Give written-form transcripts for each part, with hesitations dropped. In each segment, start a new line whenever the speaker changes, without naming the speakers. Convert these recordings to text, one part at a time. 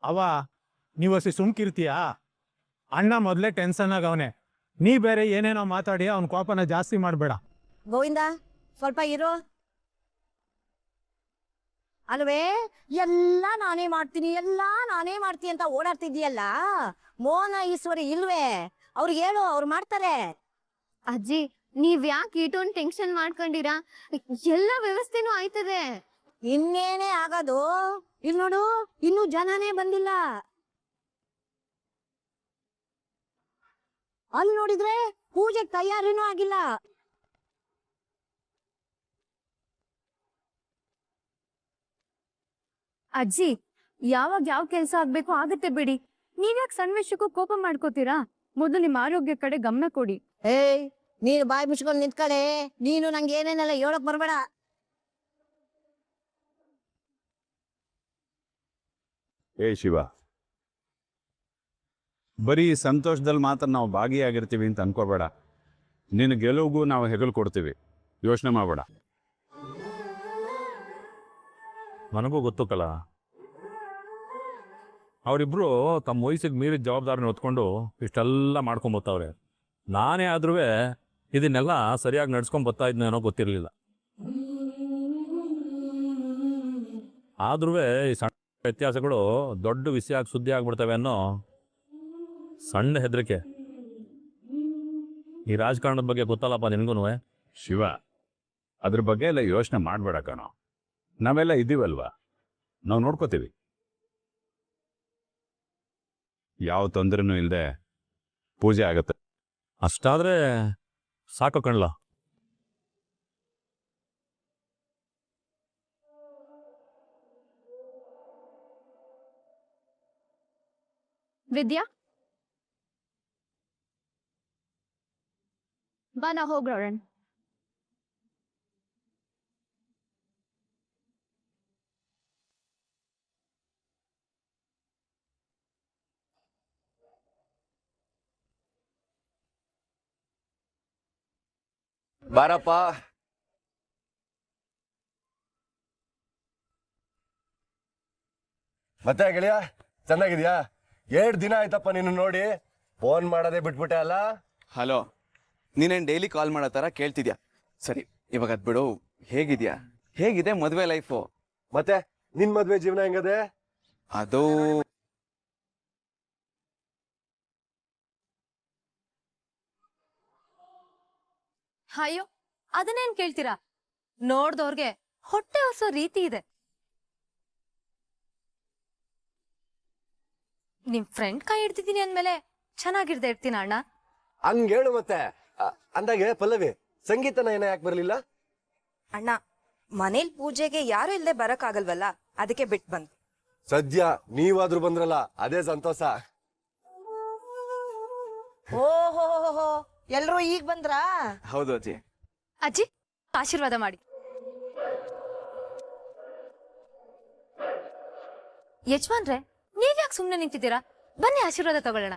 ಅವ ನೀವಸಿ ಸುಮ್ಕಿರ್ತೀಯಾ? ಅಣ್ಣ ಮೊದಲೇ ಟೆನ್ಷನ್ ಆಗವನೆ, ನೀ ಬೇರೆ ಏನೇನೋ ಮಾತಾಡಿ ಅವನ ಕೋಪನ ಜಾಸ್ತಿ ಮಾಡಬೇಡ.
ಗೋವಿಂದ ಸ್ವಲ್ಪ ಇರೋ. ಅಲ್ವೇ ಎಲ್ಲ ನಾನೇ ಮಾಡ್ತೀನಿ ಅಂತ ಓಡಾಡ್ತಿದ್ಯಲ್ಲ, ಮೋಹನ ಈಶ್ವರಿ ಇಲ್ವೇ? ಅವ್ರಿಗೆ ಹೇಳು, ಅವ್ರು ಮಾಡ್ತಾರೆ.
ಅಜ್ಜಿ ನೀವ್ ಯಾಕೆ ಇಟೊಂದು ಟೆನ್ಷನ್ ಮಾಡ್ಕೊಂಡಿರಾ? ಎಲ್ಲ ವ್ಯವಸ್ಥೆನೂ ಆಯ್ತದೆ.
ಇನ್ನೇನೇ ಆಗೋದು? ಇಲ್ಲಿ ನೋಡು, ಇನ್ನೂ ಜನನೇ ಬಂದಿಲ್ಲ. ಅಲ್ಲಿ ನೋಡಿದ್ರೆ ಪೂಜೆಗೆ ತಯಾರಿನೂ ಆಗಿಲ್ಲ.
ಅಜ್ಜಿ ಯಾವಾಗ ಯಾವ ಕೆಲ್ಸ ಆಗ್ಬೇಕು ಆಗತ್ತೆ ಬಿಡಿ. ನೀವ್ಯಾಕೆ ಸಣ್ಣ ವಿಷಯಕ್ಕೂ ಕೋಪ ಮಾಡ್ಕೋತೀರಾ? ಮೊದಲು ನಿಮ್ಮ ಆರೋಗ್ಯ ಕಡೆ ಗಮನ ಕೊಡಿ.
ಏಯ್, ನೀನು ಬಾಯಿ ಮುಚ್ಕೊಂಡು ನಿಂತ್ಕಡೆ. ನೀನು ನಂಗೆ ಏನೇನೆಲ್ಲ ಹೇಳಕ್ ಬರ್ಬೇಡ.
ಏ ಶಿವ, ಬರೀ ಸಂತೋಷದಲ್ಲಿ ಮಾತ್ರ ನಾವು ಭಾಗಿಯಾಗಿರ್ತೀವಿ ಅಂತ ಅನ್ಕೋಬೇಡ. ನಿನ್ನ ಗೆಲುವಿಗೂ ನಾವು ಹೆಗಲು ಕೊಡ್ತೀವಿ, ಯೋಚನೆ ಮಾಡಬೇಡ.
ನನಗೂ ಗೊತ್ತು ಕಲ, ಅವರಿಬ್ರು ತಮ್ಮ ವಯಸ್ಸಿಗೆ ಮೀರಿದ ಜವಾಬ್ದಾರಿನ ಹೊತ್ಕೊಂಡು ಇಷ್ಟೆಲ್ಲ ಮಾಡ್ಕೊಂಬತ್ತವ್ರೆ. ನಾನೇ ಆದ್ರೂ ಇದನ್ನೆಲ್ಲ ಸರಿಯಾಗಿ ನಡ್ಸ್ಕೊಂಡ್ ಬರ್ತಾ ಇದ್ನೇನೋ ಗೊತ್ತಿರಲಿಲ್ಲ. ಆದ್ರೂ ಈ ಸಣ್ಣ ವ್ಯತ್ಯಾಸಗಳು ದೊಡ್ಡ ವಿಷಯ ಆಗಿ ಸುದ್ದಿ ಆಗ್ಬಿಡ್ತವೆ ಅನ್ನೋ ಸಣ್ಣ ಹೆದರಿಕೆ. ಈ ರಾಜಕಾರಣದ ಬಗ್ಗೆ ಗೊತ್ತಲ್ಲಪ್ಪ ನಿನ್ಗೂ.
ಶಿವ, ಅದ್ರ ಬಗ್ಗೆ ಎಲ್ಲ ಯೋಚನೆ ಮಾಡಬೇಡ ಕಣೋ. ನಾವೆಲ್ಲ ಇದ್ದೀವಲ್ವಾ, ನಾವು ನೋಡ್ಕೋತೀವಿ. ಯಾವ ತೊಂದರೆನೂ ಇಲ್ಲದೆ ಪೂಜೆ ಆಗತ್ತೆ.
ಅಷ್ಟಾದ್ರೆ ಸಾಕು ಕಣ್ಲ.
ವಿದ್ಯಾ ಬಾ, ನಾ ಹೋಗ್ರೋಣ.
ಬಾರಪ್ಪ.
ಮತ್ತೆ ಗೆಳೆಯ, ಚೆನ್ನಾಗಿದ್ಯಾ? 2 ದಿನ ಆಯ್ತಪ್ಪ ನೀನು ನೋಡಿ. ಫೋನ್ ಮಾಡೋದೇ ಬಿಟ್ಬಿಟ್ಟೆ ಅಲ್ಲ?
ಹಲೋ, ನೀನೇನ್ ಡೈಲಿ ಕಾಲ್ ಮಾಡೋ ತರ ಕೇಳ್ತಿದ್ಯಾ? ಸರಿ, ಇವಾಗ ಅದ್ ಬಿಡು. ಹೇಗಿದ್ಯಾ? ಹೇಗಿದೆ ಮದ್ವೆ ಲೈಫು?
ಮತ್ತೆ ನಿನ್ ಮದ್ವೆ ಜೀವನ ಹೆಂಗದೆ?
ಅದು
ಅಯ್ಯೋ, ಅದನ್ನೇನ್ ಕೇಳ್ತೀರಾ? ನೋಡ್ದವ್ರಿಗೆ ಹೊಟ್ಟೆ ಹೊಸೋ ರೀತಿ ಇದೆ. ನಿಮ್ ಫ್ರೆಂಡ್ ಕೈ ಹಿಡ್ತಿದ್ದೀನಿ ಅಂದ್ಮೇಲೆ ಚೆನ್ನಾಗಿರ್ದೆ ಇರ್ತೀನ ಅಣ್ಣ.
ಹಂಗೇಳು ಮತ್ತೆ. ಅಂದಾಗೆ ಪಲ್ಲವಿ, ಸಂಗೀತನ ಏನ ಯಾಕೆ ಬರ್ಲಿಲ್ಲ?
ಅಣ್ಣ, ಮನೇಲಿ ಪೂಜೆಗೆ ಯಾರು ಇಲ್ಲದೆ ಬರಕ್ಕಾಗಲ್ವಲ್ಲ, ಅದಕ್ಕೆ ಬಿಟ್ಟು ಬಂದ್.
ಸದ್ಯ ನೀವಾದ್ರೂ ಬಂದ್ರಲ್ಲ, ಅದೇ ಸಂತೋಷ.
ಓಹೋ, ಎಲ್ರೂ ಈಗ ಬಂದ್ರಾ?
ಹೌದು ಅಜ್ಜಿ.
ಅಜ್ಜಿ ಆಶೀರ್ವಾದ ಮಾಡಿ. ಯಜಮಾನ್ರೆ, ನೀವ್ಯಾಕೆ ಸುಮ್ನೆ ನಿಂತಿದ್ದೀರಾ? ಬನ್ನಿ ಆಶೀರ್ವಾದ ತಗೊಳ್ಳೋಣ.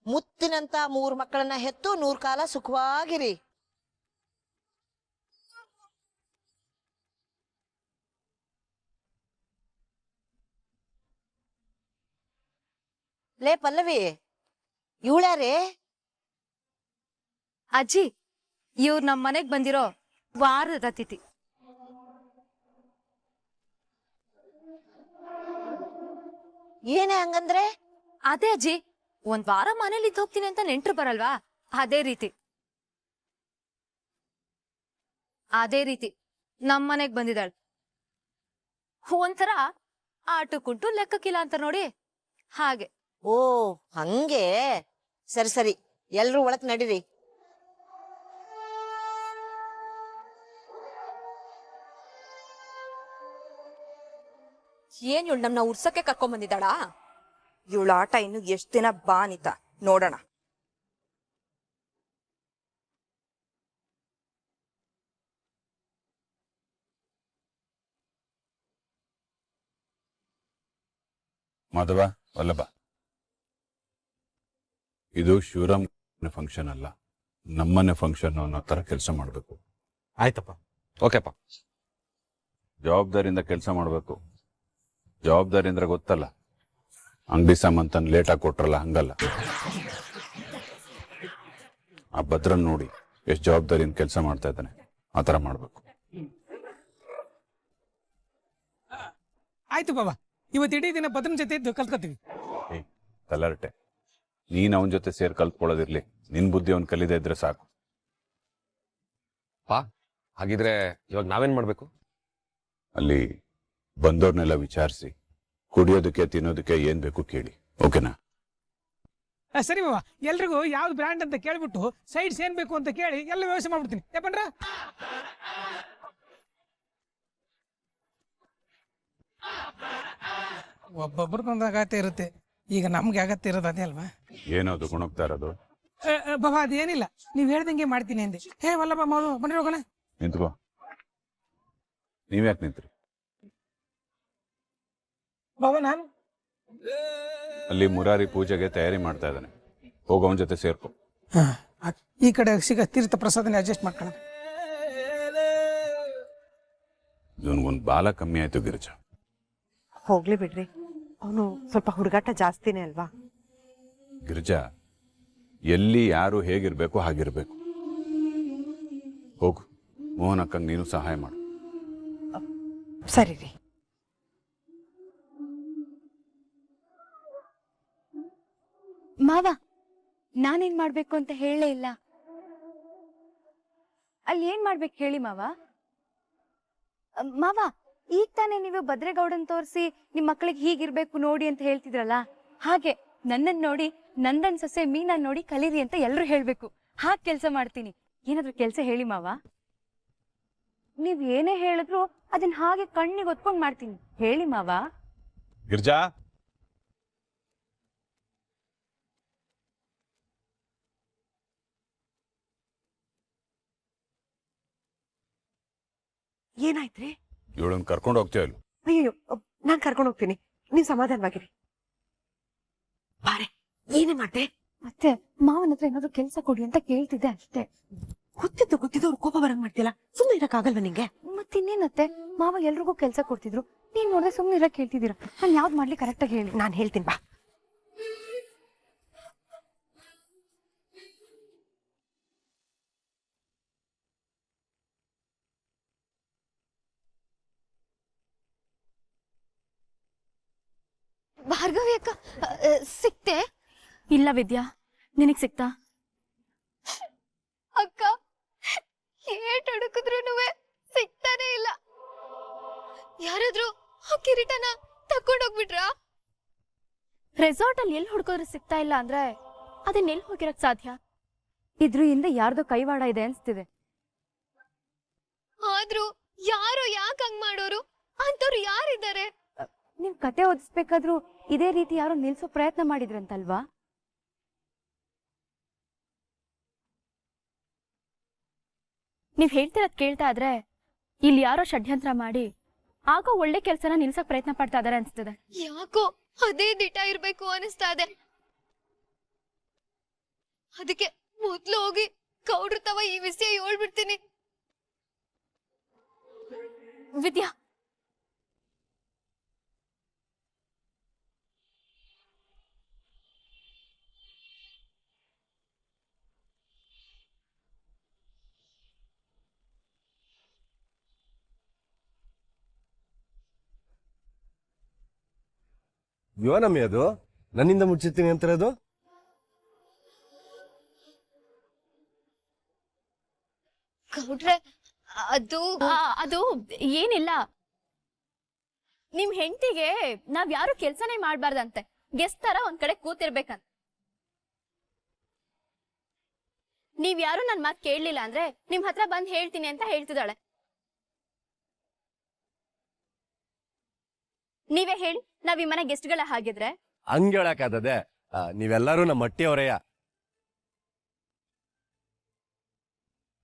ಮುತ್ತಿನಂತ 3 ಮಕ್ಕಳನ್ನ ಹೆತ್ತು 100 ಕಾಲ ಸುಖವಾಗಿರಿ. ಲೇ ಪಲ್ಲವಿ, ಇವಳ್ಯಾರೇ?
ಅಜ್ಜಿ, ಇವ್ರು ನಮ್ ಮನೆಗ್ ಬಂದಿರೋ ವಾರದ ಅತಿಥಿ.
ಏನೇ ಹಂಗಂದ್ರೆ?
ಅದೇ ಅಜ್ಜಿ, 1 ವಾರ ಮನೇಲಿ ಇದ್ದು ಹೋಗ್ತೀನಿ ಅಂತ ನೆಂಟ್ರು ಬರಲ್ವಾ, ಅದೇ ರೀತಿ ನಮ್ ಮನೆಗ್ ಬಂದಿದ್ದಾಳೆ. ಒಂಥರ ಆಟಕ್ಕುಂಟು ಲೆಕ್ಕಕ್ಕಿಲ್ಲ ಅಂತ ನೋಡಿ, ಹಾಗೆ.
ಓ ಹಂಗೆ, ಸರಿ, ಎಲ್ರೂ ಒಳಕ್ ನಡೀರಿ.
ಏನ್ ಇವಳು ನಮ್ನ ಉರ್ಸಕ್ಕೆ ಕರ್ಕೊಂಡ್ ಬಂದಿದ್ದಾಳಾ? ಇವಳ ಆಟ ಇನ್ನು ಎಷ್ಟ್ ದಿನ ಬಾ ಅನಿತಾ, ನೋಡೋಣ.
ಮಾಧವ, ವಲ್ಲಭ, ಇದು ಶಿವರಾಮ್ ಫಂಕ್ಷನ್ ಅಲ್ಲ, ನಮ್ಮನೆ ಫಂಕ್ಷನ್ ಅನ್ನೋ ತರ ಕೆಲಸ ಮಾಡಬೇಕು.
ಆಯ್ತಪ್ಪ.
ಓಕೆಪ್ಪ.
ಜವಾಬ್ದಾರಿಯಿಂದ ಕೆಲಸ ಮಾಡಬೇಕು. ಜವಾಬ್ದಾರಿ ಅಂದ್ರೆ ಗೊತ್ತಲ್ಲ, ಅಂಗಡಿ ಸಾಮಾನ್ ತಂದು ಲೇಟಾಗಿ ಕೊಟ್ರಲ್ಲ ಹಂಗಲ್ಲ. ಆ ಭದ್ರನ್ ನೋಡಿ ಎಷ್ಟು ಜವಾಬ್ದಾರಿಯಿಂದ ಕೆಲಸ ಮಾಡ್ತಾ ಇದ್ದಾನೆ, ಆ ಥರ ಮಾಡ್ಬೇಕು.
ಆಯ್ತು ಬಾಬಾ, ಇವತ್ತು ಇಡೀ ದಿನ ಭದ್ರನ ಜೊತೆ ಇದ್ದು ಕಲ್ತ್ಕೊತೀವಿ.
ಏಯ್ ತಲರ್ಟೆ, ನೀನ್ ಅವನ ಜೊತೆ ಸೇರಿ ಕಲ್ತ್ಕೊಳ್ಳೋದಿರ್ಲಿ, ನಿನ್ ಬುದ್ಧಿ ಅವ್ನು ಕಲಿದೇ ಇದ್ರೆ ಸಾಕು.
ಹಾಗಿದ್ರೆ ಇವಾಗ ನಾವೇನ್ ಮಾಡ್ಬೇಕು?
ಅಲ್ಲಿ ಬಂದವ್ರನ್ನೆಲ್ಲ ವಿಚಾರಿಸಿ ಕುಡಿಯೋದಕ್ಕೆ ತಿನ್ನೋದಕ್ಕೆ ಏನ್ ಬೇಕು ಕೇಳಿ, ಓಕೆನಾ?
ಸರಿ ಬಾಬಾ, ಎಲ್ರಿಗೂ ಯಾವ್ದು ಬ್ರ್ಯಾಂಡ್ ಅಂತ ಕೇಳ್ಬಿಟ್ಟು ಸೈಡ್ಸ್ ಏನ್ ಬೇಕು ಅಂತ ಕೇಳಿ ಎಲ್ಲ ವ್ಯವಸ್ಥೆ ಮಾಡ್ಬಿಡ್ತೀನಿ. ಯಾಕಂದ್ರ ಒಬ್ಬೊಬ್ರದೊಂದು ಅಗತ್ಯ ಇರುತ್ತೆ, ಈಗ ನಮ್ಗೆ ಅಗತ್ಯ ಇರೋದು ಅದೇ ಅಲ್ವಾ?
ಏನದು ಗುಣಗ್ತಾ ಇರೋದು?
ಬಾಬಾ ಅದೇನಿಲ್ಲ, ನೀವ್ ಹೇಳ್ದಂಗೆ ಮಾಡ್ತೀನಿ ಅಂದೆ. ಹೇ ವಲ್ಲಭ ಮಾಡು, ಬನ್ನಿ ಹೋಗೋಣ.
ನಿಂತ್ಕೋ. ನೀವ್ಯಾಕೆ ನಿಂತ್ರಿ?
ಬಾಬಾ ನಾನು
ಅಲ್ಲಿ ಮುರಾರಿ ಪೂಜೆಗೆ ತಯಾರಿ ಮಾಡ್ತಾ ಇದ್ದಾನೆ, ಹೋಗೋವನ್ ಜೊತೆ ಸೇರ್ಕೊ.
ಈ ಕಡೆ ಸಿಗ ತೀರ್ಥ ಪ್ರಸಾದನೆ ಅಡ್ಜಸ್ಟ್ ಮಾಡ್ಕೊಳ್ಳೋಣ.
ಇವನ್ಗೊಂದು ಬಾಲ ಕಮ್ಮಿ ಆಯ್ತು ಗಿರಿಜಾ.
ಹೋಗ್ಲಿ ಬಿಡ್ರಿ, ಅವನು ಸ್ವಲ್ಪ ಹುಡುಗಾಟ ಜಾಸ್ತಿನೇ ಅಲ್ವಾ?
ಗಿರಿಜಾ, ಎಲ್ಲಿ ಯಾರು ಹೇಗಿರ್ಬೇಕು ಹಾಗಿರ್ಬೇಕು. ಹೋಗು, ಮೋಹನ್ ಅಕ್ಕಂಗೆ ನೀನು ಸಹಾಯ ಮಾಡು.
ಸರಿ ರೀ.
ಮಾವ, ನಾನೇನ್ ಮಾಡ್ಬೇಕು ಅಂತ ಹೇಳಲೇ ಇಲ್ಲ. ಅಲ್ಲಿ ಏನ್ ಮಾಡ್ಬೇಕು ಹೇಳಿ ಮಾವ. ಮಾವ, ಈಗ ತಾನೇ ನೀವು ಭದ್ರೇಗೌಡನ್ ತೋರಿಸಿ ನಿಮ್ ಮಕ್ಳಿಗೆ ಹೀಗಿರ್ಬೇಕು ನೋಡಿ ಅಂತ ಹೇಳ್ತಿದ್ರಲ್ಲ, ಹಾಗೆ ನನ್ನನ್ ನೋಡಿ ನಂದನ್ ಸೊಸೆ ಮೀನನ್ ನೋಡಿ ಕಲೀರಿ ಅಂತ ಎಲ್ರು ಹೇಳ್ಬೇಕು. ಹಾಗೆ ಕೆಲ್ಸ ಮಾಡ್ತೀನಿ. ಏನಾದ್ರು ಕೆಲ್ಸ ಹೇಳಿ ಮಾವ. ನೀವ್ ಏನೇ ಹೇಳಿದ್ರು ಅದನ್ನ ಹಾಗೆ ಕಣ್ಣಿಗೆ ಒತ್ಕೊಂಡ್ ಮಾಡ್ತೀನಿ. ಹೇಳಿ ಮಾವ.
ಗಿರ್ಜಾ,
ಏನಾಯ್ತ್ರಿ?
ಇವಳನ್ನ ಕರ್ಕೊಂಡು ಹೋಗ್ತೀಯ ಇಲ್ಲ?
ಅಯ್ಯೋ, ನಾನ್ ಕರ್ಕೊಂಡು ಹೋಗ್ತೀನಿ, ನೀವ್ ಸಮಾಧಾನವಾಗಿರಿ. ಬಾರೆ, ಏನೇ ಮಾಡ್ದೆ?
ಮತ್ತೆ ಮಾವನ ಹತ್ರ ಏನಾದ್ರು ಕೆಲ್ಸ ಕೊಡಿ ಅಂತ ಕೇಳ್ತಿದ್ದೆ ಅಷ್ಟೇ.
ಗೊತ್ತಿದ್ದು ಅವ್ರು ಕೋಪ ಬರಂಗ್ ಮಾಡ್ತಿಲ್ಲ, ಸುಮ್ಮನೆ ಇರಕ್ಕಾಗಲ್ವ ನಿಂಗೆ?
ಮತ್ತಿನ್ನೇನತ್ತೆ, ಮಾವ ಎಲ್ರಿಗೂ ಕೆಲ್ಸ ಕೊಡ್ತಿದ್ರು, ನೀನ್ ನೋಡಿದ್ರೆ ಸುಮ್ನೆ ಇರಕ್ ಹೇಳ್ತಿದ್ದೀರಾ. ನಾನ್ ಯಾವ್ದು ಮಾಡ್ಲಿ ಕರೆಕ್ಟಾಗಿ ಹೇಳಿ.
ನಾನ್ ಹೇಳ್ತೀನಿ ಬಾ.
ಭಾರ್ಗವಿ ಅಕ್ಕ, ಸಿಕ್ತೆ? ಇಲ್ಲ ವಿದ್ಯಾ, ನಿನಗ್ ಸಿಕ್ತಾ? ಅಕ್ಕ, ಏಟ್ ಹುಡುಕಿದ್ರು ಸಿಗ್ತಾನೆ ಇಲ್ಲ. ಯಾರಾದ್ರೂ ಆ ಕಿರೀಟನ ತಕೊಂಡೋಗ್ಬಿಟ್ರಾ? ರೆಸಾರ್ಟ್ ಅಲ್ಲಿ ಎಲ್ಲಿ ಹುಡುಕಿದ್ರು ಸಿಗ್ತಾ ಇಲ್ಲ ಅಂದ್ರೆ ಅದನ್ನ ಎಲ್ಲಿ ಹೋಗಿರಕ್ ಸಾಧ್ಯ? ಇದ್ರ ಹಿಂದೆ ಯಾರ್ದೋ ಕೈವಾಡ ಇದೆ ಅನ್ಸ್ತಿದೆ. ಆದ್ರೂ ಯಾರೋ ಯಾಕೆ ಹಂಗ್ ಮಾಡೋರು? ಅಂತವ್ರು ಯಾರಿದ್ದಾರೆ? ನೀವ್ ಕತೆ ಓದಿಸ್ಬೇಕಾದ್ರೂ ಇದೇ ರೀತಿ ಯಾರೋ ನಿಲ್ಸೋ ಪ್ರಯತ್ನ ಮಾಡಿದ್ರಂತಲ್ವಾ? ನೀವ್ ಹೇಳ್ತಿರೋದ್ ಕೇಳ್ತಾ ಇದ್ರೆ ಇಲ್ಲಿ ಯಾರೋ ಷಡ್ಯಂತ್ರ ಮಾಡಿ ಆಗೋ ಒಳ್ಳೆ ಕೆಲ್ಸನ ನಿಲ್ಸಕ್ ಪ್ರಯತ್ನ ಪಡ್ತಾ ಇದಾರೆ ಅನ್ಸ್ತದೆ. ಯಾಕೋ ಅದೇ ದಿಟ ಇರ್ಬೇಕು ಅನಿಸ್ತಾ ಇದೆ. ಅದಕ್ಕೆ ಮೊದ್ಲು ಹೋಗಿ ಗೌಡ್ರ ತವ ಈ ವಿಷಯ ಹೇಳ್ಬಿಡ್ತೀನಿ. ವಿದ್ಯಾ,
ಯೋನಮ್ಮಿ ಅದು ನನ್ನಿಂದ ಮುಚ್ಚಿರ್ತೀನಿ ಅಂತಿರೋದು?
ಗೌಡ್ರೆ, ಅದು ಏನಿಲ್ಲ. ನಿಮ್ ಹೆಂಡತಿಗೆ ನಾವ್ ಯಾರು ಕೆಲ್ಸನೇ ಮಾಡ್ಬಾರ್ದಂತೆ, ಗೆಸ್ಟ್ ತರ ಒಂದ್ ಕಡೆ ಕೂತಿರ್ಬೇಕಂತ. ನೀವ್ ಯಾರು ನನ್ ಮಾತ್ ಕೇಳಲಿಲ್ಲ ಅಂದ್ರೆ ನಿಮ್ ಹತ್ರ ಬಂದ್ ಹೇಳ್ತೀನಿ ಅಂತ ಹೇಳ್ತಿದ್ದಾಳೆ. ನೀವೇ ಹೇಳಿ, ನಾವ್ ಈ ಮನೆ ಗೆಸ್ಟ್ ಗಳ ಹಾಗಿದ್ರೆ?
ಹಂಗ ಹೇಳಕ್ಕಾದದೆ, ನೀವೆಲ್ಲರೂ ನಮ್ಮ ಮಟ್ಟಿಯವರೆಯ.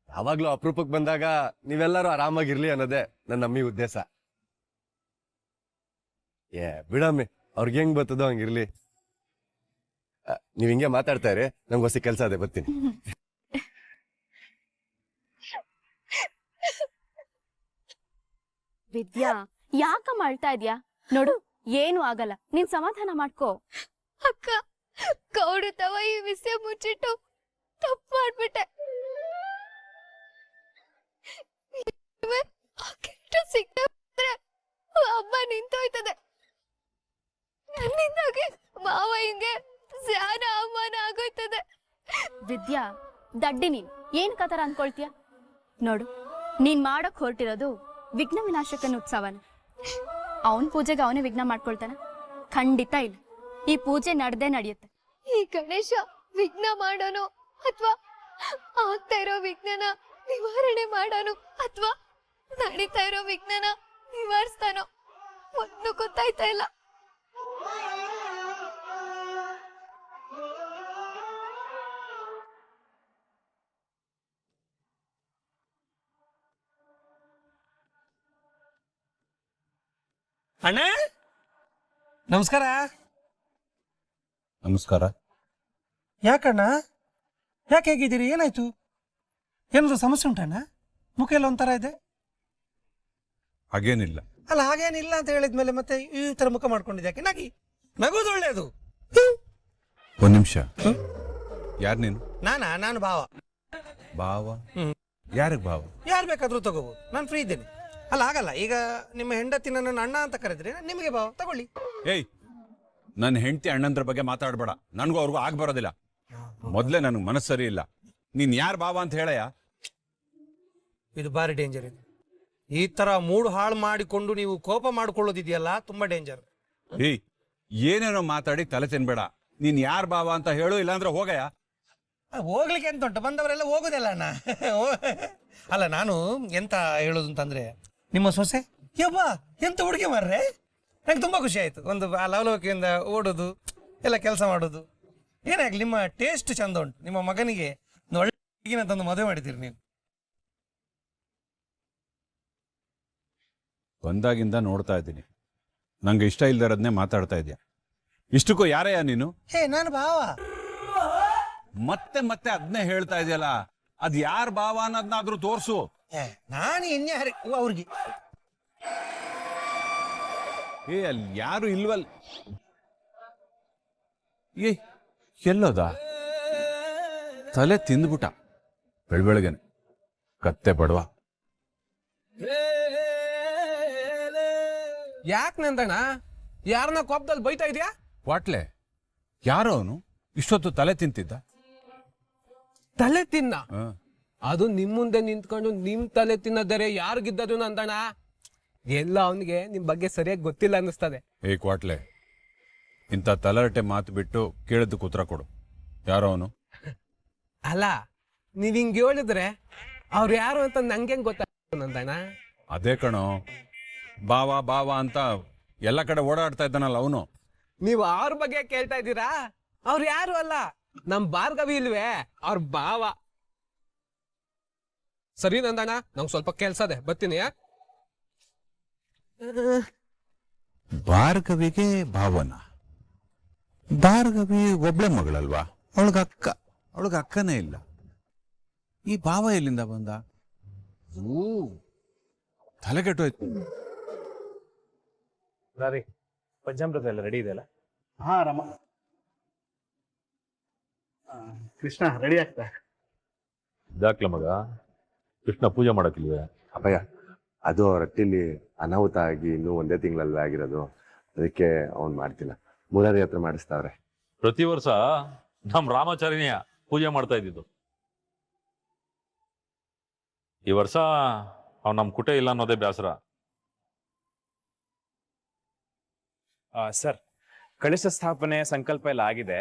ಯಾವಾಗ್ಲೂ ಅಪರೂಪಕ್ಕೆ ಬಂದಾಗ ನೀವೆಲ್ಲರೂ ಆರಾಮಾಗಿರ್ಲಿ ಅನ್ನೋದೇ ನನ್ನ ಅಮ್ಮಿ ಉದ್ದೇಶ. ಬಿಡಮ್ಮಿ, ಅವ್ರಿಗೆ ಹೆಂಗ್ ಬರ್ತದೋ ಹಂಗಿರ್ಲಿ. ನೀವ್ ಹಿಂಗೆ ಮಾತಾಡ್ತಾ ಇರಿ, ನಂಗೆ ಹೊಸ ಕೆಲ್ಸ ಅದೇ, ಬರ್ತೀನಿ.
ವಿದ್ಯಾ, ಯಾಕ ಮಾಡ್ತಾ ಇದ್ಯಾ? ನೋಡು, ಏನು ಆಗಲ್ಲ, ನೀನ್ ಸಮಾಧಾನ ಮಾಡ್ಕೋ.
ಅಕ್ಕ ಗೌಡ ತವ ಈ ವಿಷಯ ಮುಚ್ಚಿಟ್ಟು ತಪ್ಪು ಮಾಡ್ಬಿಟ್ಟೆ. ಸಿಕ್ಕಿದ್ರೆ ಅಮ್ಮ ನಿಂತೋಯ್ತದೆ. ನನ್ನಿಂದಾಗಿ ಮಾವ ಹಿಂಗೆ ಸ್ಯಾನ ಅವಮಾನ ಆಗೋಯ್ತದೆ.
ವಿದ್ಯಾ, ದಡ್ಡಿ ನೀನ್ ಏನ್ ಕತರ ಅನ್ಕೊಳ್ತೀಯ? ನೋಡು, ನೀನ್ ಮಾಡಕ್ ಹೊರಟಿರೋದು ವಿಘ್ನ ವಿನಾಶಕನ ಉತ್ಸವನ. ಅವನ್ ಪೂಜೆಗೆ ಅವನೇ ವಿಘ್ನ ಮಾಡ್ಕೊಳ್ತಾನ? ಖಂಡಿತ ಇಲ್ಲ. ಈ ಪೂಜೆ ನಡೆದೇ ನಡೆಯುತ್ತೆ.
ಈ ಗಣೇಶ ವಿಘ್ನ ಮಾಡೋನು ಅಥವಾ ಆಗ್ತಾ ಇರೋ ವಿಘ್ನನ ನಿವಾರಣೆ ಮಾಡೋನು ಅಥವಾ ನಡೀತಾ ಇರೋ ವಿಘ್ನನ ನಿವಾರಿಸ್ತಾನೋ ಒಂದು ಗೊತ್ತಾಯ್ತಾ ಇಲ್ಲ.
ಅಣ್ಣ ನಮಸ್ಕಾರ.
ನಮಸ್ಕಾರ.
ಯಾಕಣ್ಣ, ಯಾಕೆ ಹೇಗಿದ್ದೀರಿ? ಏನಾಯ್ತು? ಏನಾದ್ರು ಸಮಸ್ಯೆ ಉಂಟಣ್ಣ? ಮುಖ ಎಲ್ಲ ಒಂಥರ ಇದೆ.
ಹಾಗೇನಿಲ್ಲ.
ಅಲ್ಲ, ಹಾಗೇನಿಲ್ಲ ಅಂತ ಹೇಳಿದ್ಮೇಲೆ ಮತ್ತೆ ಈ ತರ ಮುಖ ಮಾಡ್ಕೊಂಡಿದ್ಯಾಕೆ? ನಗೋದು ಒಳ್ಳೇದು.
ಒಂದ್ ನಿಮಿಷ. ಯಾರು ನೀನು?
ನಾನು ಭಾವ.
ಭಾವ? ಯಾರಿಗೆ ಭಾವ?
ಯಾರು ಬೇಕಾದ್ರೂ ತಗೋಬಹುದು, ನಾನು ಫ್ರೀ ಇದ್ದೇನೆ. ಅಲ್ಲ, ಆಗಲ್ಲ. ಈಗ ನಿಮ್ಮ ಹೆಂಡತಿ ನನ್ನ ಅಣ್ಣ ಅಂತ ಕರೆದ್ರೆ ನಿಮಗೆ ಭಾವ ತಗೊಳ್ಳಿ.
ಏಯ್, ನನ್ನ ಹೆಂಡತಿ ಅಣ್ಣಂದ್ರ ಬಗ್ಗೆ ಮಾತಾಡ್ಬೇಡ. ನನಗೂ ಅವ್ರಿಗೂ ಆಗ ಬರೋದಿಲ್ಲ. ಮೊದಲೇ ನನಗೆ ಮನಸ್ಸು ಸರಿ ಇಲ್ಲ. ನೀನ್ ಯಾರು ಭಾವ ಅಂತ ಹೇಳಯ್ಯ?
ಇದು ಬಾರಿ ಡೇಂಜರ್ ಇದೆ. ಈ ತರ ಮೂಡ್ ಹಾಳು ಮಾಡಿಕೊಂಡು ನೀವು ಕೋಪ ಮಾಡ್ಕೊಳ್ಳೋದಿದೆಯಲ್ಲ, ತುಂಬಾ ಡೇಂಜರ್.
ಏಯ್, ಏನೇನೋ ಮಾತಾಡಿ ತಲೆ ತಿನ್ಬೇಡ. ನೀನ್ ಯಾರು ಭಾವ ಅಂತ ಹೇಳು, ಇಲ್ಲಾಂದ್ರೆ ಹೋಗಯ್ಯ.
ಹೋಗ್ಲಿಕ್ಕೆ ಎಂತ ಉಂಟು, ಬಂದವರೆಲ್ಲ ಹೋಗೋದಲ್ಲ ಅಣ್ಣ. ಅಲ್ಲ, ನಾನು ಎಂತ ಹೇಳೋದು ಅಂತಂದ್ರೆ, ನಿಮ್ಮ ಸೊಸೆ ಯವ್ವ ಎಂತ ಹುಡುಗಿ ಮಾರ್ರೆ, ನಂಗೆ ತುಂಬಾ ಖುಷಿ ಆಯ್ತು. ಒಂದು ಲವಲವಿಕೆಯಿಂದ ಓಡೋದು ಎಲ್ಲ ಕೆಲಸ ಮಾಡೋದು. ಏನಾಗ್ಲಿ, ನಿಮ್ಮ ಟೇಸ್ಟ್ ಚಂದ ಉಂಟು. ನಿಮ್ಮ ಮಗನಿಗೆ ಒಳ್ಳೆ ಹುಡುಗಿನ ತಂದು ಮದುವೆ ಮಾಡಿದ್ದೀರಿ ನೀವು.
ಬಂದಾಗಿಂದ ನೋಡ್ತಾ ಇದ್ದೀನಿ, ನಂಗೆ ಇಷ್ಟ ಇಲ್ದಿರೋದನ್ನೇ ಮಾತಾಡ್ತಾ ಇದೆಯಾ. ಇಷ್ಟಕ್ಕೂ ಯಾರಯ್ಯ ನೀನು?
ಹೇ, ನಾನು ಭಾವ.
ಮತ್ತೆ ಮತ್ತೆ ಅದನ್ನೇ ಹೇಳ್ತಾ ಇದೆಯಲ್ಲ, ಅದ್ ಯಾರ್ ಭಾವ ಅನ್ನೋದನ್ನಾದ್ರೂ ತೋರ್ಸು.
ನಾನು ಇನ್ಯಾರಿ ಅವ್ರಿಗೆ?
ಏ, ಅಲ್ಲಿ ಯಾರು ಇಲ್ವಲ್. ಏ, ಎಲ್ಲೋದ? ತಲೆ ತಿಂದ್ಬಿಟ್ಟ ಬೆಳಬೆಳಗನೆ. ಕತ್ತೆ ಬಡವ.
ಯಾಕೆ ನಂದಣ್ಣ ಯಾರನ್ನ ಕೋಪದಲ್ಲಿ ಬೈತಾ ಇದೆಯಾ?
ವಾಟ್ಲೆ, ಯಾರೋ ಅವನು ಇಷ್ಟೊತ್ತು ತಲೆ ತಿಂತಿದ್ದ.
ತಲೆ ತಿನ್ನ? ಅದು ನಿಮ್ ಮುಂದೆ ನಿಂತ್ಕೊಂಡು ನಿಮ್ ತಲೆ ತಿನ್ನದರೆ ಯಾರಿಗಿದ್ದದು ನಂದಣ್ಣ? ಎಲ್ಲ ಅವನಿಗೆ ನಿಮ್ ಬಗ್ಗೆ ಸರಿಯಾಗಿ ಗೊತ್ತಿಲ್ಲ ಅನ್ನಿಸ್ತದೆ.
ಏ ಕ್ವಾಟ್ಲೆ, ಇಂಥ ತಲರಟೆ ಮಾತು ಬಿಟ್ಟು ಕೇಳಿದ್ದಕ್ಕೆ ಉತ್ತರ ಕೊಡು. ಯಾರೋ ಅವನು?
ಅಲ್ಲ, ನೀವ್ ಹಿಂಗ್ ಹೇಳಿದ್ರೆ ಅವ್ರು ಯಾರು ಅಂತ ನಂಗೆ ಗೊತ್ತಾಗ್ತದೆ ನಂದಣ್ಣ.
ಅದೇ ಕಣೋ, ಬಾವ ಬಾವ ಅಂತ ಎಲ್ಲ ಕಡೆ ಓಡಾಡ್ತಾ ಇದ್ದಾನಲ್ಲ ಅವನು.
ನೀವ್ ಅವ್ರ ಬಗ್ಗೆ ಕೇಳ್ತಾ ಇದ್ದೀರಾ? ಅವ್ರು ಯಾರು ಅಲ್ಲ, ನಮ್ ಭಾರ್ಗವಿ ಇಲ್ವೇ, ಅವ್ರ ಭಾವ. ಸರಿ ನಂದಣ್ಣ, ನಂಗೆ ಸ್ವಲ್ಪ ಕೆಲ್ಸ ಇದೆ, ಬರ್ತೀನಿ.
ಭಾರ್ಗವಿಗೆ ಭಾವನ? ಭಾರ್ಗವಿ ಒಬ್ಳೆ ಮಗಳಲ್ವಾ? ಅವಳಿಗೆ ಅಕ್ಕನೇ ಇಲ್ಲ. ಈ ಭಾವ ಎಲ್ಲಿಂದ ಬಂದ? ತಲೆಗೆಟ್ಟೋಯ್ತು.
ಪಂಚಾಮೃತ ಎಲ್ಲ ರೆಡಿ ಇದೆಯಲ್ಲ? ಹಾ ರಾಮ, ಕೃಷ್ಣ ರೆಡಿ ಆಗ್ತಾ.
ಇದಾಕ್ಲ ಮಗ, ಕೃಷ್ಣ ಪೂಜೆ ಮಾಡಕ್ಕಿಲ್ವೇ?
ಅಪ್ಪಯ್ಯ, ಅದು ಅವ್ರ ಹಟ್ಟಿಲಿ ಅನಾಹುತ ಆಗಿ ಇನ್ನೂ ಒಂದೇ ತಿಂಗಳಲ್ಲಿ ಆಗಿರೋದು. ಅದಕ್ಕೆ ಅವ್ನು ಮಾಡ್ತಿಲ್ಲ, ಮುರಾರಿ ಹತ್ರ ಮಾಡಿಸ್ತಾವ್ರೆ.
ಪ್ರತಿ ವರ್ಷ ನಮ್ ರಾಮಾಚಾರ್ಯನೆಯ ಪೂಜೆ ಮಾಡ್ತಾ ಇದ್ದಿದ್ದು. ಈ ವರ್ಷ ಅವ್ನು ನಮ್ ಕುಟೆ ಇಲ್ಲ ಅನ್ನೋದೇ ಬೇಸರ.
ಸರ್, ಕಳಶ ಸ್ಥಾಪನೆ ಸಂಕಲ್ಪ ಎಲ್ಲ ಆಗಿದೆ.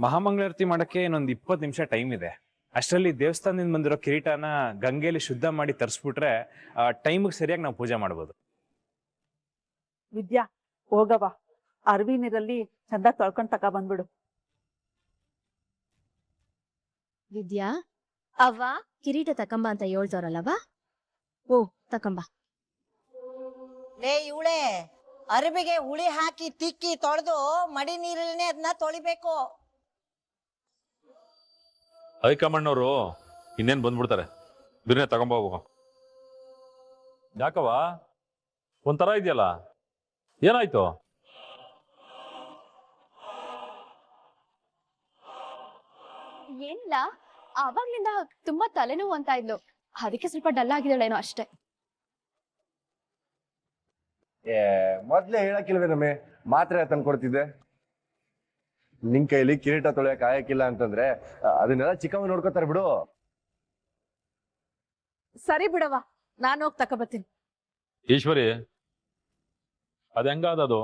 ಮಹಾಮಂಗಳಾರತಿ ಮಾಡಕ್ಕೆ ಇನ್ನೊಂದು 20 ನಿಮಿಷ ಟೈಮ್ ಇದೆ. ಅಷ್ಟರಲ್ಲಿ ದೇವಸ್ಥಾನದಿಂದ ಬಂದಿರೋ ಕಿರೀಟನ ಗಂಗೆಯಲ್ಲಿ ಶುದ್ಧ ಮಾಡಿ ತರಿಸ್ಬಿಟ್ರೆ ಟೈಮಿಗೆ ಸರಿಯಾಗಿ ನಾವು ಪೂಜೆ ಮಾಡ್ಬೋದು.
ವಿದ್ಯಾ, ಹೋಗವ, ಅರ್ವಿ ನೀರಲ್ಲಿ ಚಂದ ತೊಳ್ಕೊಂಡ್ ತಕ ಬಂದ್ಬಿಡು.
ವಿದ್ಯಾ, ಅವ್ವ ಕಿರೀಟ ತಕಂಬ ಅಂತ ಹೇಳ್ತಾರಲ್ಲವ? ಓ, ತಕಂಬ.
ಲೇ ಇವಳೆ, ಅರಿಬಿಗೆ ಹುಳಿ ಹಾಕಿ ತಿಕ್ಕಿ ತೊಳೆದು ಮಡಿ ನೀರಲ್ಲೇ ಅದನ್ನ ತೊಳಿಬೇಕು.
ಹೈಕಮಾಂಡ್ನವರು ಇನ್ನೇನ್ ಬಂದ್ಬಿಡ್ತಾರೆ, ಬಿರ್ನೆ ತಗೊಂಬೋಗ. ಯಾಕವ ಒಂಥರ ಇದೆಯಲ್ಲ, ಏನಾಯ್ತು?
ಏನಿಲ್ಲ, ಆವಾಗ್ಲಿಂದ ತುಂಬಾ ತಲೆನೋವು ಅಂತ ಇದ್ಲು, ಅದಕ್ಕೆ ಸ್ವಲ್ಪ ಡಲ್ ಆಗಿದ್ದಾಳೇನೋ ಅಷ್ಟೇ.
ಮೊದ್ಲೇ ಹೇಳಕ್ಕಿಲ್ವೇ ನಮ್ಮೆ, ಮಾತ್ರೆ ತಂದ್ಕೊಡ್ತಿದ್ದೆ. ನಿನ್ ಕೈಲಿ ಕಿರೀಟ ತೊಳೆಯಕ್ ಆಯಕ್ಕಿಲ್ಲ ಅಂತಂದ್ರೆ ಅದನ್ನೆಲ್ಲ ಚಿಕ್ಕಮ್ಮ ನೋಡ್ಕೋತಾರೆ ಬಿಡು.
ಸರಿ ಬಿಡವ, ನಾನು ಹೋಗಿ ತಕೊಬತ್ತೀನಿ.
ಈಶ್ವರಿ, ಅದ್ ಹೆಂಗಾದದು?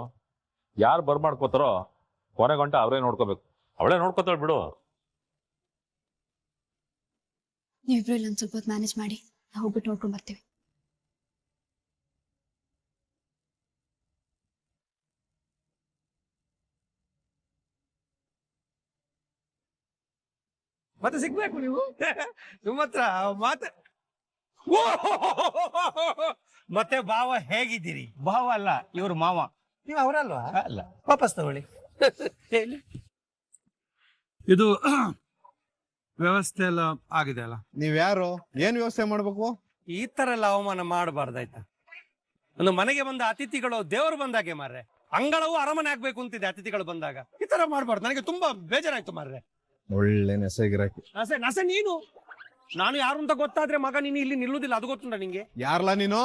ಯಾರು ಬರ್ಮಾಡ್ಕೋತಾರೋ ಕೊನೆ ಗಂಟೆ ಅವರೇ ನೋಡ್ಕೋಬೇಕು. ಅವಳೇ ನೋಡ್ಕೋತಾಳ ಬಿಡು.
ನೀವಿಬ್ರು ಇಲ್ಲೊಂದು ಸ್ವಲ್ಪ ಹೊತ್ತು ಮ್ಯಾನೇಜ್ ಮಾಡಿ, ನಾವು ಹೋಗ್ಬಿಟ್ಟು ನೋಡ್ಕೊಂಡ್ ಬರ್ತೀವಿ.
ಮತ್ತೆ ಸಿಗ್ಬೇಕು ನೀವು ನಿಮ್ಮ ಹತ್ರ ಮಾತೆ. ಮತ್ತೆ ಭಾವ ಹೇಗಿದ್ದೀರಿ? ಭಾವ ಅಲ್ಲ, ಇವರು ಮಾವ. ನೀವು ಅವರಲ್ವಾ? ಅಲ್ಲ, ವಾಪಸ್ ತಗೊಳ್ಳಿ. ಹೇಳಿ. ಇದು ವ್ಯವಸ್ಥೆ ಎಲ್ಲ ಆಗಿದೆ ಅಲ್ಲ?
ನೀವ್ಯಾರು? ಏನ್ ವ್ಯವಸ್ಥೆ ಮಾಡ್ಬೇಕು?
ಈ ತರ ಎಲ್ಲ ಅವಮಾನ ಮಾಡಬಾರ್ದಾಯ್ತಾ? ಒಂದು ಮನೆಗೆ ಬಂದ ಅತಿಥಿಗಳು ದೇವರು ಬಂದಾಗೆ ಮಾರ್ರೆ. ಅಂಗಳವು ಅರಮನೆ ಆಗ್ಬೇಕು ಅಂತಿದೆ ಅತಿಥಿಗಳು ಬಂದಾಗ. ಈ ತರ ಮಾಡಬಾರ್ದು. ನನಗೆ ತುಂಬಾ ಬೇಜಾರಾಯ್ತು ಮಾರ್ರೆ.
ಒಳ್ಳೆ ನೆಸಗಿರಾಕಿ.
ನಸೆ ನೀನು. ನಾನು ಯಾರು ಅಂತ ಗೊತ್ತಾದ್ರೆ ಮಗ ನೀನು ಇಲ್ಲಿ ನಿಲ್ಲುದಿಲ್ಲ, ಅದು ಗೊತ್ತುಂಟ ನಿಂಗೆ?
ಯಾರ್ಲಾ ನೀನು?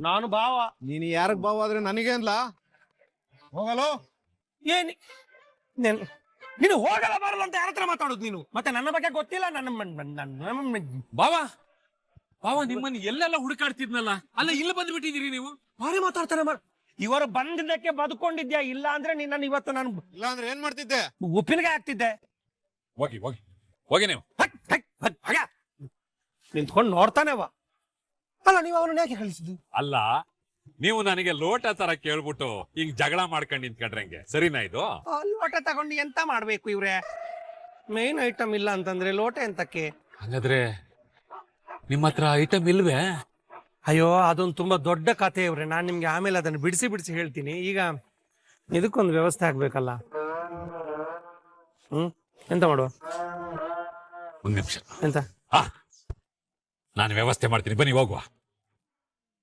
ನಾನು ಭಾವ.
ನೀನು ಯಾರಿಗ್ ಭಾವ ಆದ್ರೆ ನನಗೇನ್ಲಾ? ಹೋಗಲು
ಏನಿ ನೀನು ಹೋಗಲ್ಲ ಬರಲ್ಲ ಅಂತ ಯಾರ ಹತ್ರ ಮಾತಾಡುದು ನೀನು? ಮತ್ತೆ ನನ್ನ ಬಗ್ಗೆ ಗೊತ್ತಿಲ್ಲ?
ಬಾವ ಬಾವ, ನಿಮ್ಮನ್ನ ಎಲ್ಲೆಲ್ಲ ಹುಡುಕಾಡ್ತಿದ್ನಲ್ಲ, ಅಲ್ಲ ಇಲ್ಲಿ ಬಂದ್ಬಿಟ್ಟಿದ್ದೀರಿ ನೀವು.
ಭಾರಿ ಮಾತಾಡ್ತಾರೆ ಇವರು ಬಂದಿದ್ದಕ್ಕೆ ಬದುಕೊಂಡಿದ್ಯಾ? ಇಲ್ಲ ಅಂದ್ರೆ ನಿನ್ನ ಇವತ್ತು ನಾನು
ಇಲ್ಲ ಅಂದ್ರೆ ಏನ್ ಮಾಡ್ತಿದ್ದೆ?
ಉಪ್ಪಿನಕಾಯಿ ಹಾಕ್ತಿದ್ದೆ.
ಹೋಗಿ ಹೋಗಿ ಹೋಗಿ ನೀವು.
ನಿಂತ್ಕೊಂಡು ನೋಡ್ತಾನೆವ. ಅಲ್ಲ, ನೀವು ಅವನನ್ನ ಯಾಕೆ ಕಳಿಸಿದ್ದು?
ಅಲ್ಲ, ನೀವು ನನಗೆ ಲೋಟ ತರ ಕೇಳ್ಬಿಟ್ಟು ಹಿಂಗ್ ಜಗಳ ಮಾಡ್ಕೊಂಡು ನಿಂತ್ಕೊಂಡ್ರಂಗೆ ಸರಿನಾ ಇದು?
ಲೋಟ ತಗೊಂಡು ಎಂತ ಮಾಡ್ಬೇಕು ಇವ್ರೆ? ಮೇನ್ ಐಟಮ್ ಇಲ್ಲ ಅಂತಂದ್ರೆ ಲೋಟ ಎಂತಕ್ಕೆ?
ಹಾಗಾದ್ರೆ ನಿಮ್ಮ ಹತ್ರ ಐಟಮ್ ಇಲ್ವೇ?
ಅಯ್ಯೋ, ಅದೊಂದು ತುಂಬಾ ದೊಡ್ಡ ಕಥೆ ಇವ್ರೆ. ನಾನ್ ನಿಮ್ಗೆ ಆಮೇಲೆ ಅದನ್ನ ಬಿಡಿಸಿ ಹೇಳ್ತೀನಿ. ಈಗ ಇದಕ್ಕೊಂದು ವ್ಯವಸ್ಥೆ ಆಗ್ಬೇಕಲ್ಲ. ಎಂತ ಮಾಡುವ?
ಒಂದ್ ನಿಮಿಷ.
ಎಂತ?
ನಾನು ವ್ಯವಸ್ಥೆ ಮಾಡ್ತೀನಿ, ಬನ್ನಿ ಹೋಗುವ.